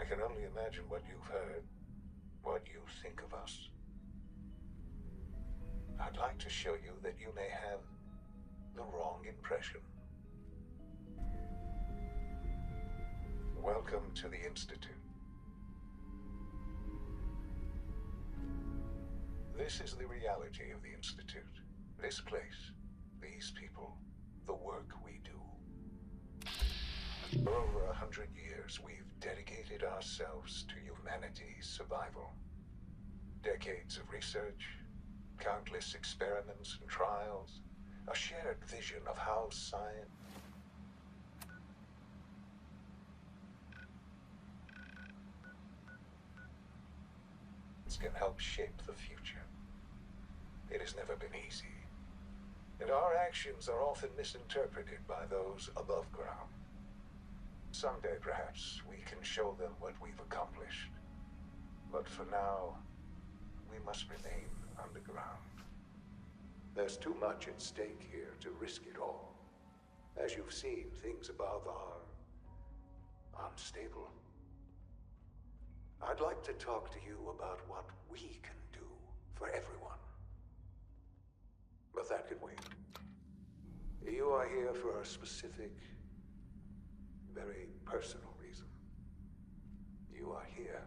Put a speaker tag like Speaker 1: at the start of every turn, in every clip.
Speaker 1: I can only imagine what you've heard, what you think of us. I'd like to show you that you may have the wrong impression. Welcome to the Institute. This is the reality of the Institute. This place, these people, the work we do. For over 100 years, we've dedicated ourselves to humanity's survival. Decades of research, countless experiments and trials, a shared vision of how science can help shape the future. It has never been easy, and our actions are often misinterpreted by those above ground. Someday, perhaps, we can show them what we've accomplished. But for now, we must remain underground. There's too much at stake here to risk it all. As you've seen, things above are unstable. I'd like to talk to you about what we can do for everyone. But that can wait. You are here for a specific, very personal reason. You are here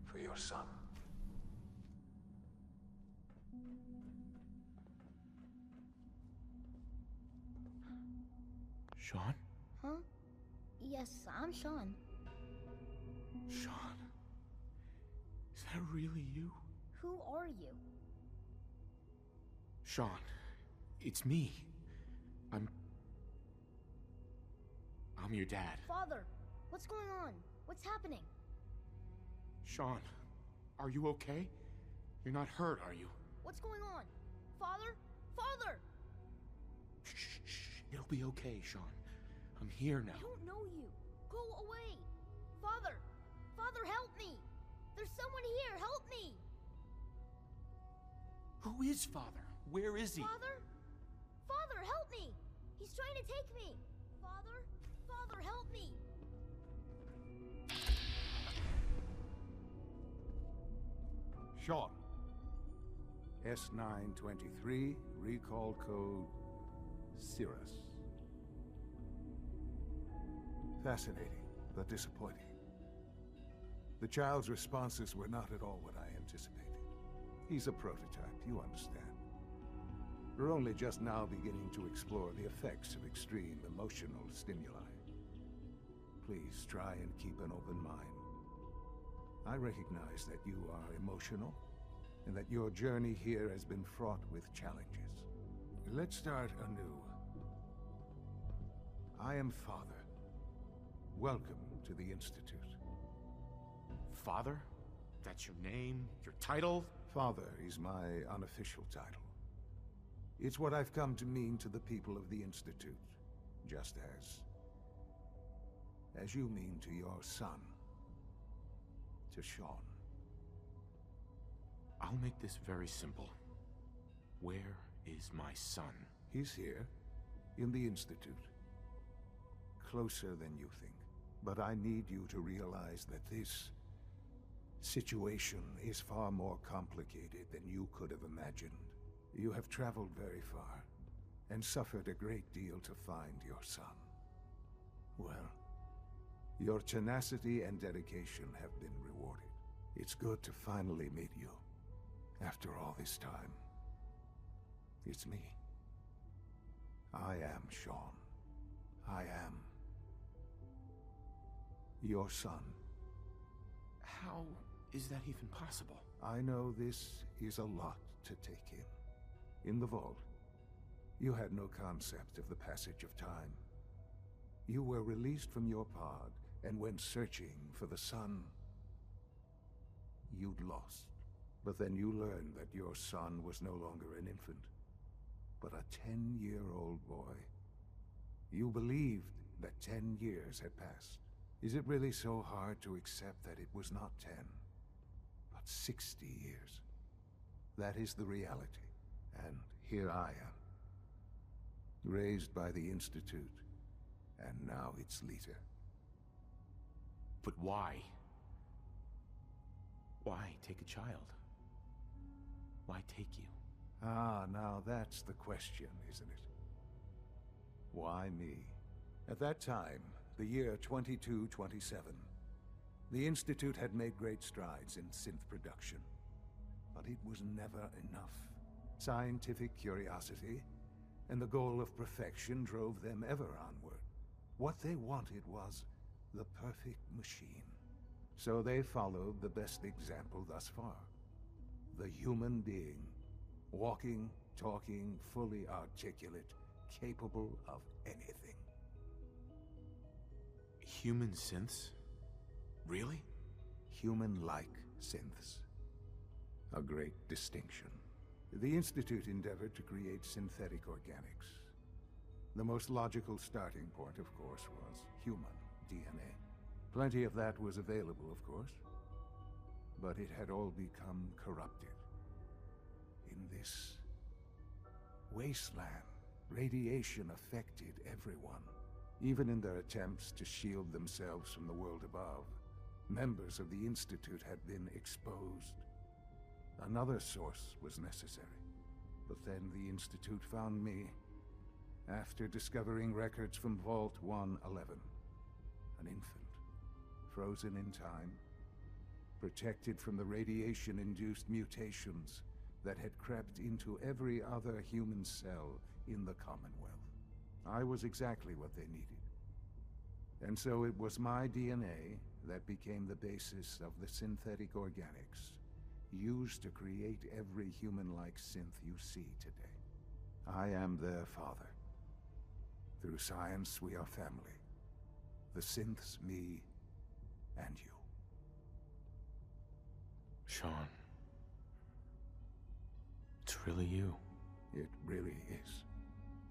Speaker 1: for your son.
Speaker 2: Sean?
Speaker 3: Huh? Yes, I'm Sean.
Speaker 2: Sean? Is that really you?
Speaker 3: Who are you?
Speaker 2: Sean, it's me. I'm your dad.
Speaker 3: Father, what's going on? What's happening?
Speaker 2: Sean, are you okay? You're not hurt, are you?
Speaker 3: What's going on? Father? Father!
Speaker 2: Shh, shh. It'll be okay, Sean. I'm here now.
Speaker 3: I don't know you. Go away. Father! Father, help me! There's someone here. Help me!
Speaker 2: Who is Father? Where is he?
Speaker 3: Father? Father, help me! He's trying to take me! Father? Father, help me!
Speaker 4: Sean. S923, recall code Cirrus. Fascinating, but disappointing. The child's responses were not at all what I anticipated. He's a prototype, you understand. We're only just now beginning to explore the effects of extreme emotional stimuli. Please try and keep an open mind. I recognize that you are emotional, and that your journey here has been fraught with challenges. Let's start anew. I am Father. Welcome to the Institute.
Speaker 2: Father? That's your name? Your title?
Speaker 4: Father is my unofficial title. It's what I've come to mean to the people of the Institute, just as you mean to your son, to Sean.
Speaker 2: I'll make this very simple. Where is my son?
Speaker 4: He's here, in the Institute. Closer than you think. But I need you to realize that this situation is far more complicated than you could have imagined. You have traveled very far, and suffered a great deal to find your son. Well, your tenacity and dedication have been rewarded. It's good to finally meet you, after all this time. It's me. I am Sean. I am your son.
Speaker 2: How is that even possible?
Speaker 4: I know this is a lot to take in. In the vault, you had no concept of the passage of time. You were released from your pod and went searching for the son you'd lost. But then you learned that your son was no longer an infant, but a 10-year-old boy. You believed that 10 years had passed. Is it really so hard to accept that it was not 10, but 60 years? That is the reality. And here I am, raised by the Institute, and now its leader.
Speaker 2: But why? Why take a child? Why take you?
Speaker 4: Ah, now that's the question, isn't it? Why me? At that time, the year 2227, the Institute had made great strides in synth production. But it was never enough. Scientific curiosity and the goal of perfection drove them ever onward. What they wanted was the perfect machine. So they followed the best example thus far. The human being. Walking, talking, fully articulate, capable of anything.
Speaker 2: Human synths? Really?
Speaker 4: Human-like synths. A great distinction. The Institute endeavored to create synthetic organics. The most logical starting point, of course, was human DNA. Plenty of that was available, of course. But it had all become corrupted. In this wasteland, radiation affected everyone. Even in their attempts to shield themselves from the world above, members of the Institute had been exposed. Another source was necessary. But then the Institute found me after discovering records from Vault 111. An infant, frozen in time, protected from the radiation-induced mutations that had crept into every other human cell in the Commonwealth. I was exactly what they needed. And so it was my DNA that became the basis of the synthetic organics used to create every human-like synth you see today. I am their father. Through science, we are family. The synths, me, and you.
Speaker 2: Sean. It's really you.
Speaker 4: It really is.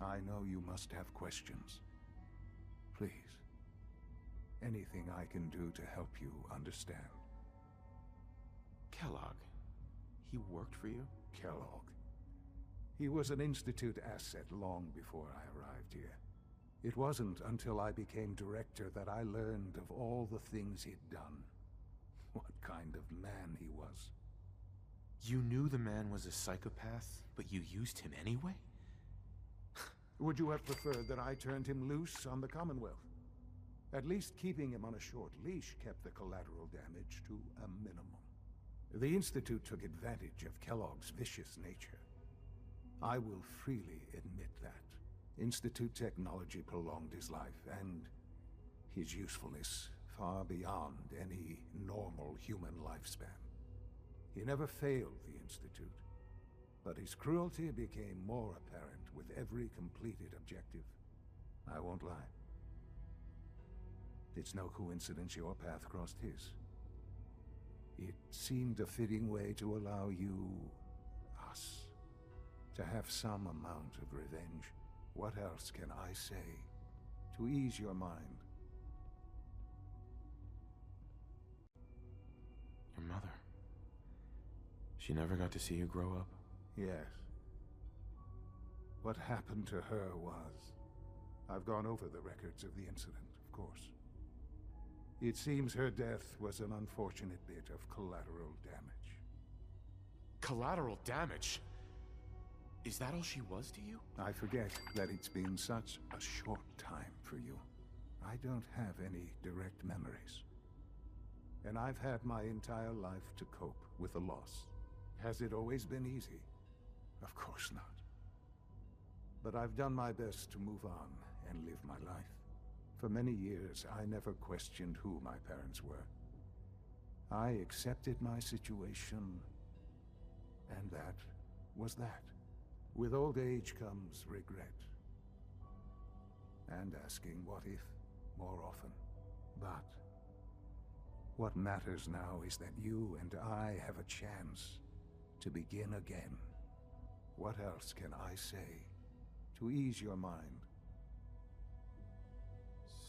Speaker 4: I know you must have questions. Please. Anything I can do to help you understand.
Speaker 2: Kellogg. He worked for you?
Speaker 4: Kellogg. He was an Institute asset long before I arrived here. It wasn't until I became director that I learned of all the things he'd done. What kind of man he was.
Speaker 2: You knew the man was a psychopath, but you used him anyway?
Speaker 4: Would you have preferred that I turned him loose on the Commonwealth? At least keeping him on a short leash kept the collateral damage to a minimum. The Institute took advantage of Kellogg's vicious nature. I will freely admit that. Institute technology prolonged his life, and his usefulness far beyond any normal human lifespan. He never failed the Institute, but his cruelty became more apparent with every completed objective. I won't lie. It's no coincidence your path crossed his. It seemed a fitting way to allow you, us, to have some amount of revenge. What else can I say to ease your mind?
Speaker 2: Your mother. She never got to see you grow up?
Speaker 4: Yes. What happened to her was... I've gone over the records of the incident, of course. It seems her death was an unfortunate bit of collateral damage.
Speaker 2: Collateral damage? Is that all she was to you?
Speaker 4: I forget that it's been such a short time for you. I don't have any direct memories. And I've had my entire life to cope with the loss. Has it always been easy? Of course not. But I've done my best to move on and live my life. For many years, I never questioned who my parents were. I accepted my situation, and that was that. With old age comes regret. And asking what if more often. But what matters now is that you and I have a chance to begin again. What else can I say to ease your mind?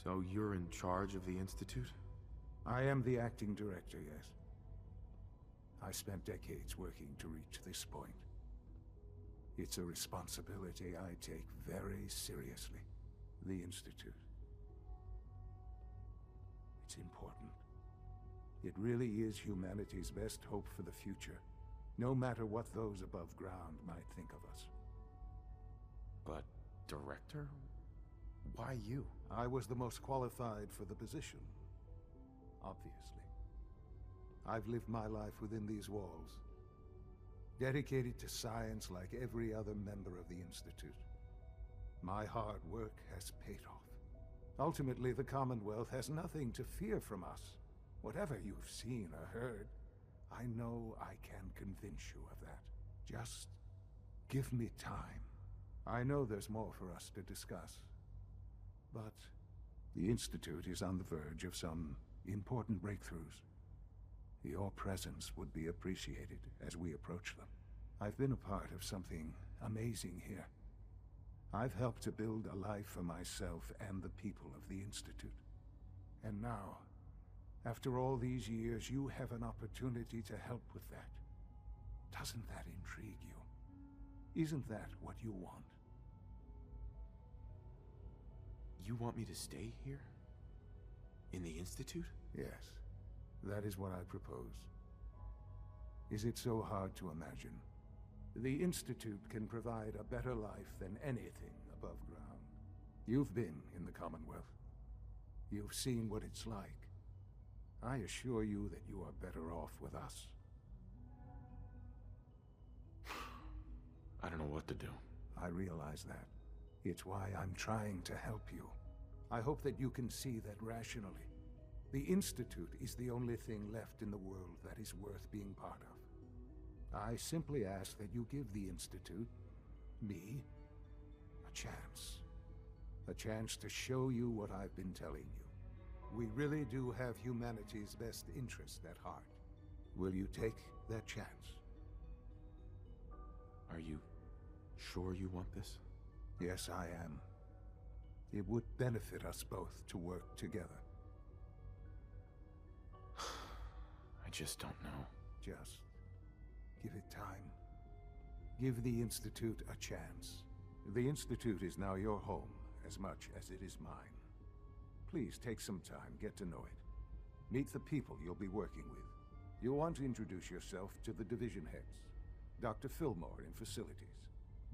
Speaker 2: So you're in charge of the Institute?
Speaker 4: I am the acting director, yes. I spent decades working to reach this point. It's a responsibility I take very seriously. The Institute. It's important. It really is humanity's best hope for the future, no matter what those above ground might think of us.
Speaker 5: But, Director? Why you?
Speaker 4: I was the most qualified for the position, obviously. I've lived my life within these walls, dedicated to science like every other member of the Institute. My hard work has paid off. Ultimately, the Commonwealth has nothing to fear from us. Whatever you've seen or heard, I know I can convince you of that. Just give me time. I know there's more for us to discuss, but the Institute is on the verge of some important breakthroughs. Your presence would be appreciated as we approach them. I've been a part of something amazing here. I've helped to build a life for myself and the people of the Institute. And now, after all these years, you have an opportunity to help with that. Doesn't that intrigue you? Isn't that what you want?
Speaker 5: You want me to stay here? In the Institute?
Speaker 4: Yes, that is what I propose. Is it so hard to imagine? The Institute can provide a better life than anything above ground. You've been in the Commonwealth. You've seen what it's like. I assure you that you are better off with us.
Speaker 5: I don't know what to do.
Speaker 4: I realize that. It's why I'm trying to help you. I hope that you can see that rationally. The Institute is the only thing left in the world that is worth being part of. I simply ask that you give the Institute, me, a chance. A chance to show you what I've been telling you. We really do have humanity's best interest at heart. Will you take that chance?
Speaker 5: Are you sure you want this?
Speaker 4: Yes, I am. It would benefit us both to work together.
Speaker 5: I just don't know.
Speaker 4: Just give it time. Give the Institute a chance. The Institute is now your home as much as it is mine. Please take some time, get to know it. Meet the people you'll be working with. You'll want to introduce yourself to the division heads. Dr. Fillmore in facilities,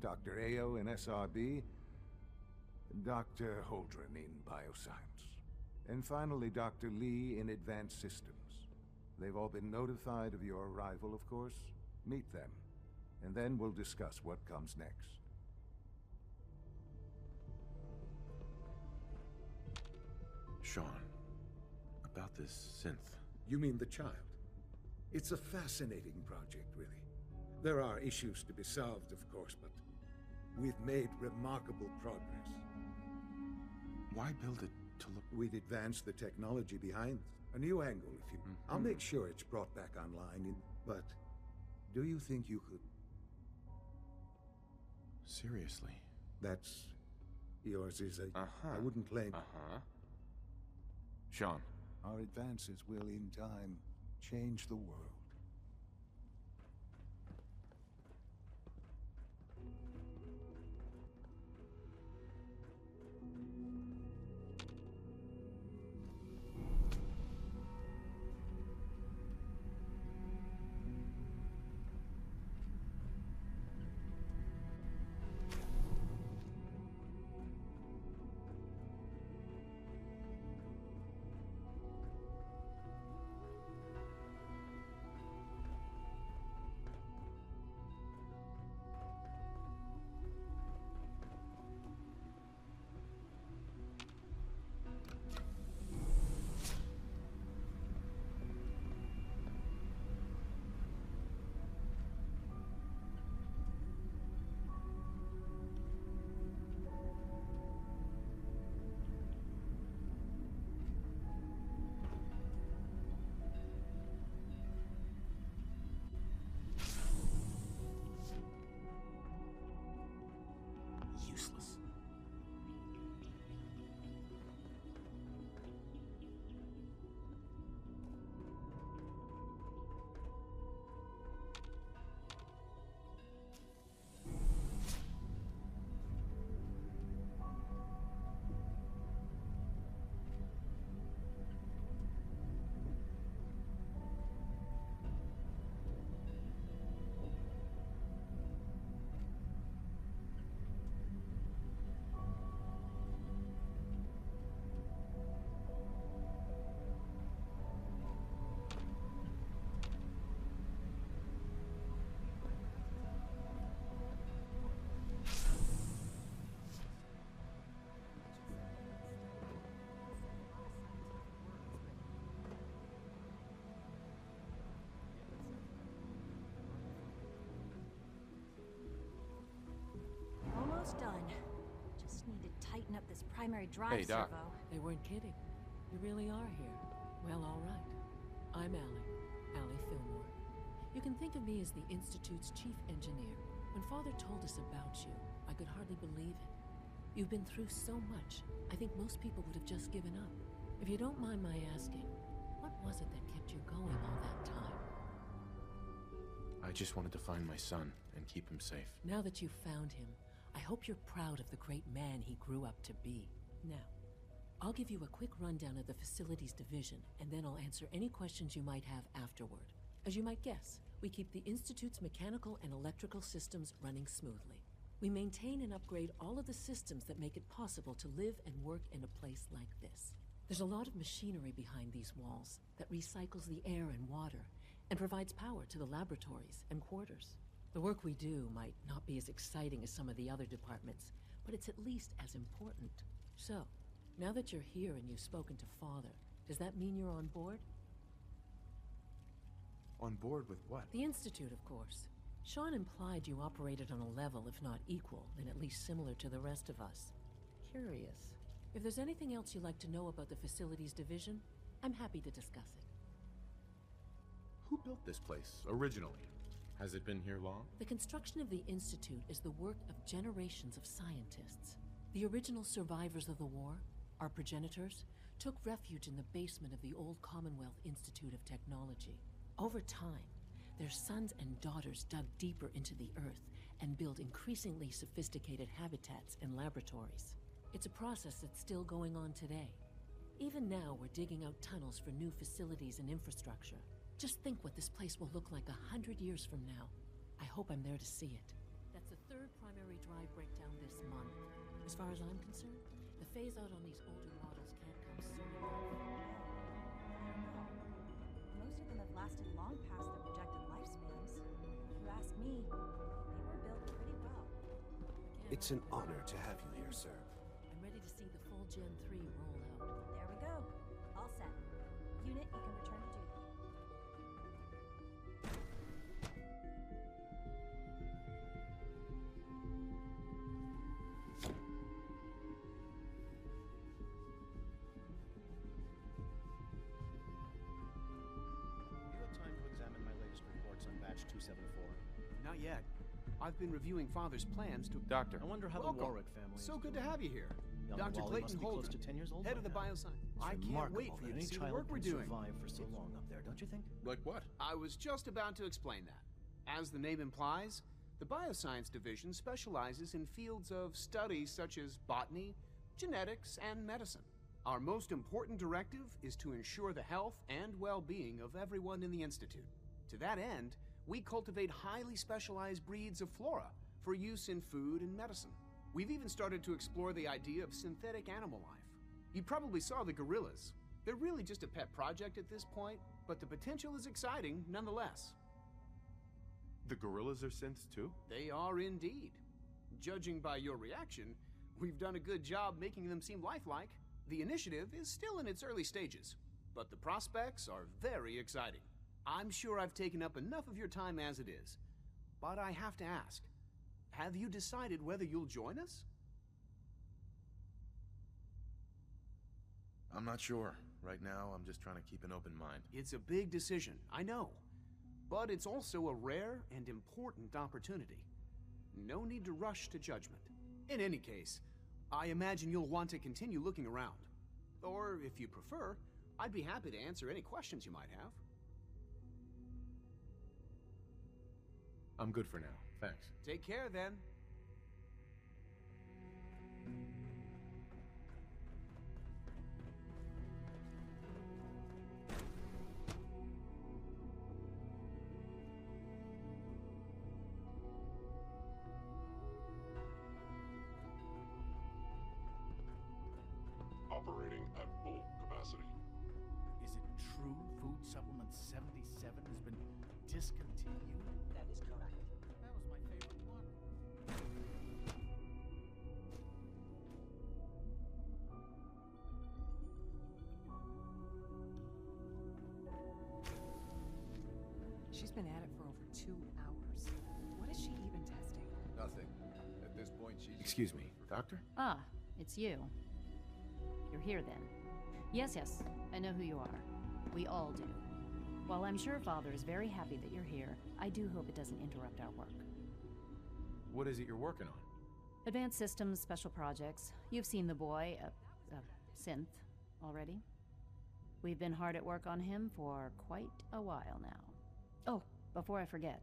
Speaker 4: Dr. Ao in SRB, Dr. Holdren in bioscience, and finally Dr. Lee in advanced systems. They've all been notified of your arrival, of course. Meet them, and then we'll discuss what comes next.
Speaker 5: Sean, about this synth.
Speaker 4: You mean the child? It's a fascinating project, really. There are issues to be solved, of course, but we've made remarkable progress.
Speaker 5: Why build it to look...
Speaker 4: We'd advance the technology behind a new angle, if you... I'll make sure it's brought back online, but do you think you could...
Speaker 5: Seriously?
Speaker 4: That's... yours is a...
Speaker 5: Uh-huh.
Speaker 4: I wouldn't claim...
Speaker 5: Uh-huh. Sean.
Speaker 4: Our advances will, in time, change the world.
Speaker 6: Almost done. Just need to tighten up this primary drive
Speaker 5: Hey, Doc.
Speaker 6: servo.
Speaker 7: They weren't kidding. You really are here. Well, all right. I'm Allie Fillmore. You can think of me as the Institute's chief engineer. When Father told us about you, I could hardly believe it. You've been through so much, I think most people would have just given up. If you don't mind my asking, what was it that kept you going all that time?
Speaker 5: I just wanted to find my son and keep him safe.
Speaker 7: Now that you've found him, I hope you're proud of the great man he grew up to be. Now, I'll give you a quick rundown of the Facilities Division, and then I'll answer any questions you might have afterward. As you might guess, we keep the Institute's mechanical and electrical systems running smoothly. We maintain and upgrade all of the systems that make it possible to live and work in a place like this. There's a lot of machinery behind these walls that recycles the air and water and provides power to the laboratories and quarters. The work we do might not be as exciting as some of the other departments, but it's at least as important. So, now that you're here and you've spoken to Father, does that mean you're on board?
Speaker 5: On board with what?
Speaker 7: The Institute, of course. Sean implied you operated on a level, if not equal, then at least similar to the rest of us. Curious. If there's anything else you'd like to know about the Facilities Division, I'm happy to discuss it.
Speaker 5: Who built this place, originally? Has it been here long?
Speaker 7: The construction of the Institute is the work of generations of scientists. The original survivors of the war, our progenitors, took refuge in the basement of the old Commonwealth Institute of Technology. Over time, their sons and daughters dug deeper into the earth and built increasingly sophisticated habitats and laboratories. It's a process that's still going on today. Even now, we're digging out tunnels for new facilities and infrastructure. Just think what this place will look like 100 years from now. I hope I'm there to see it. That's the third primary drive breakdown this month. As far as I'm concerned, the phase out on these older models can't come soon enough.
Speaker 6: Most of them have lasted long past their projected lifespans. If you ask me, they were built pretty well.
Speaker 7: Again,
Speaker 8: It's an honor to have you here, sir.
Speaker 7: I'm ready to see the full Gen 3 roll out.
Speaker 6: There we go. All set. Unit, you can return to duty.
Speaker 9: You had time to examine my latest reports on batch 274.
Speaker 10: Not yet. I've been reviewing Father's plans to...
Speaker 5: Doctor.
Speaker 9: I wonder how
Speaker 10: Welcome.
Speaker 9: the Warwick family
Speaker 10: So
Speaker 9: is
Speaker 10: good to
Speaker 9: doing.
Speaker 10: have you here.
Speaker 9: Young
Speaker 10: Dr.
Speaker 9: Wally
Speaker 10: Clayton
Speaker 9: must be close
Speaker 10: Holden,
Speaker 9: to 10 years old
Speaker 10: head
Speaker 9: by
Speaker 10: of the
Speaker 9: now.
Speaker 10: bioscience.
Speaker 9: It's
Speaker 10: I can't wait
Speaker 9: remarkable
Speaker 10: for you
Speaker 9: that
Speaker 10: to
Speaker 9: any
Speaker 10: see the
Speaker 9: child
Speaker 10: work we're
Speaker 9: can
Speaker 10: doing.
Speaker 9: survive for so long up there, don't you think?
Speaker 5: Like what?
Speaker 10: I was just about to explain that. As the name implies, the Bioscience Division specializes in fields of study such as botany, genetics, and medicine. Our most important directive is to ensure the health and well-being of everyone in the Institute. To that end, we cultivate highly specialized breeds of flora for use in food and medicine. We've even started to explore the idea of synthetic animal life. You probably saw the gorillas. They're really just a pet project at this point, but the potential is exciting nonetheless.
Speaker 5: The gorillas are synths too?
Speaker 10: They are indeed. Judging by your reaction, we've done a good job making them seem lifelike. The initiative is still in its early stages, but the prospects are very exciting. I'm sure I've taken up enough of your time as it is, but I have to ask, have you decided whether you'll join us?
Speaker 5: I'm not sure. Right now, I'm just trying to keep an open mind.
Speaker 10: It's a big decision, I know, but it's also a rare and important opportunity. No need to rush to judgment. In any case, I imagine you'll want to continue looking around. Or, if you prefer, I'd be happy to answer any questions you might have.
Speaker 5: I'm good for now. Thanks.
Speaker 10: Take care, then.
Speaker 11: Operating at full capacity.
Speaker 12: Is it true Food Supplement 77 has been discontinued?
Speaker 13: That is correct.
Speaker 12: That was my favorite one.
Speaker 14: She's been at it for over 2 hours. What is she even testing?
Speaker 15: Nothing. At this point, she's...
Speaker 5: Excuse me, Doctor?
Speaker 13: Ah, it's you. You're here then. Yes, I know who you are. We all do. While I'm sure Father is very happy that you're here, I do hope it doesn't interrupt our work.
Speaker 5: What is it you're working on?
Speaker 13: Advanced systems, special projects. You've seen the boy, Synth, already. We've been hard at work on him for quite a while now. Oh, before I forget,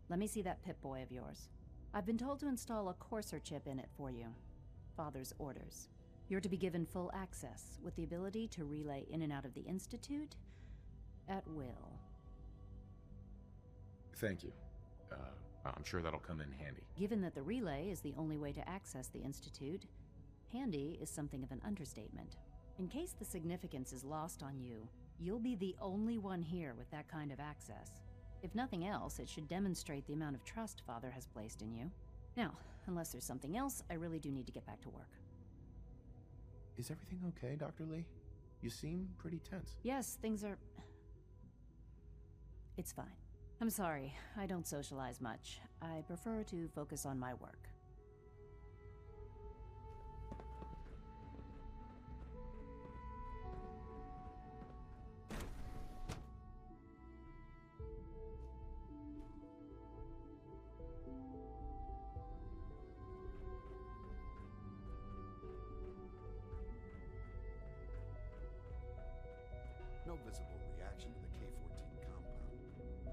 Speaker 13: let me see that Pip-Boy of yours. I've been told to install a Courser chip in it for you. Father's orders. You're to be given full access, with the ability to relay in and out of the Institute at will.
Speaker 5: Thank you. I'm sure that'll come in handy.
Speaker 13: Given that the relay is the only way to access the Institute, handy is something of an understatement. In case the significance is lost on you, you'll be the only one here with that kind of access. If nothing else, it should demonstrate the amount of trust Father has placed in you. Now, unless there's something else, I really do need to get back to work.
Speaker 5: Is everything okay, Dr. Lee? You seem pretty tense.
Speaker 13: Yes, things are... It's fine. I'm sorry, I don't socialize much. I prefer to focus on my work.
Speaker 8: No visible reaction to the K-14 compound.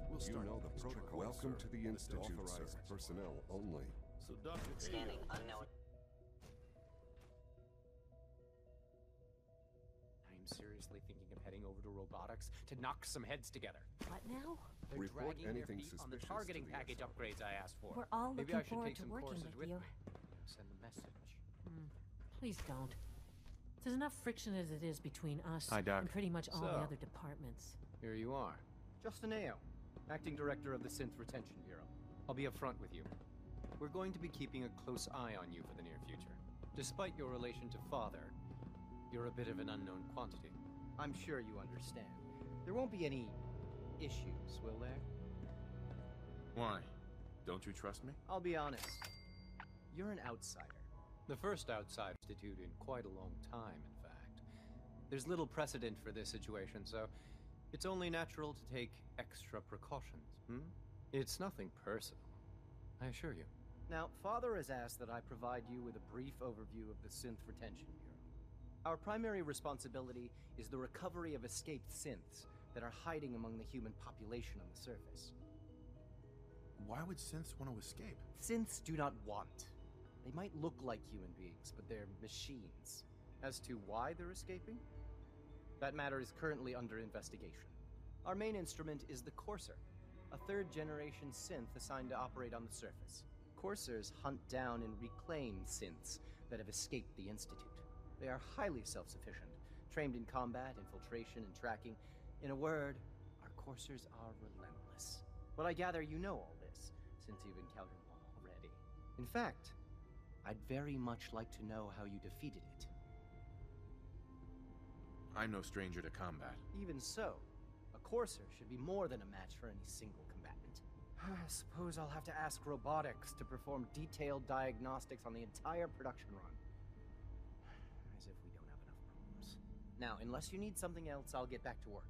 Speaker 8: We'll start
Speaker 11: the protocol. Welcome to the Institute,
Speaker 8: authorized
Speaker 11: sir. Personnel only.
Speaker 12: So, Dr.
Speaker 15: Scanning unknown.
Speaker 16: I'm seriously thinking of heading over to robotics to knock some heads together.
Speaker 7: What now?
Speaker 16: They're
Speaker 11: Report
Speaker 16: dragging their
Speaker 11: anything
Speaker 16: feet on the
Speaker 11: suspicious
Speaker 16: targeting
Speaker 11: to the
Speaker 16: package
Speaker 11: SR.
Speaker 16: upgrades I asked for.
Speaker 6: We're all
Speaker 16: Maybe
Speaker 6: looking
Speaker 16: I should
Speaker 6: forward
Speaker 16: take
Speaker 6: to
Speaker 16: some
Speaker 6: working
Speaker 16: courses
Speaker 6: with you.
Speaker 16: me. Send a message.
Speaker 7: Please don't. There's enough friction as it is between us
Speaker 5: Hi, Doc.
Speaker 7: and pretty much all the
Speaker 16: So.
Speaker 7: other departments.
Speaker 16: Here you are. Justin Ao, Acting Director of the Synth Retention Bureau. I'll be upfront with you. We're going to be keeping a close eye on you for the near future. Despite your relation to Father, you're a bit of an unknown quantity. I'm sure you understand. There won't be any issues, will there?
Speaker 5: Why? Don't you trust me?
Speaker 16: I'll be honest. You're an outsider. The first outside institute in quite a long time, in fact. There's little precedent for this situation, so it's only natural to take extra precautions, It's nothing personal, I assure you. Now, Father has asked that I provide you with a brief overview of the Synth Retention Bureau. Our primary responsibility is the recovery of escaped synths that are hiding among the human population on the surface.
Speaker 5: Why would synths want to escape?
Speaker 16: Synths do not want. They might look like human beings, but they're machines. As to why they're escaping? That matter is currently under investigation. Our main instrument is the Courser, a third-generation synth assigned to operate on the surface. Coursers hunt down and reclaim synths that have escaped the Institute. They are highly self-sufficient, trained in combat, infiltration, and tracking. In a word, our Coursers are relentless. But I gather you know all this, since you've encountered one already. In fact, I'd very much like to know how you defeated it.
Speaker 5: I'm no stranger to combat.
Speaker 16: Even so, a Courser should be more than a match for any single combatant. I suppose I'll have to ask robotics to perform detailed diagnostics on the entire production run. As if we don't have enough problems. Now, unless you need something else, I'll get back to work.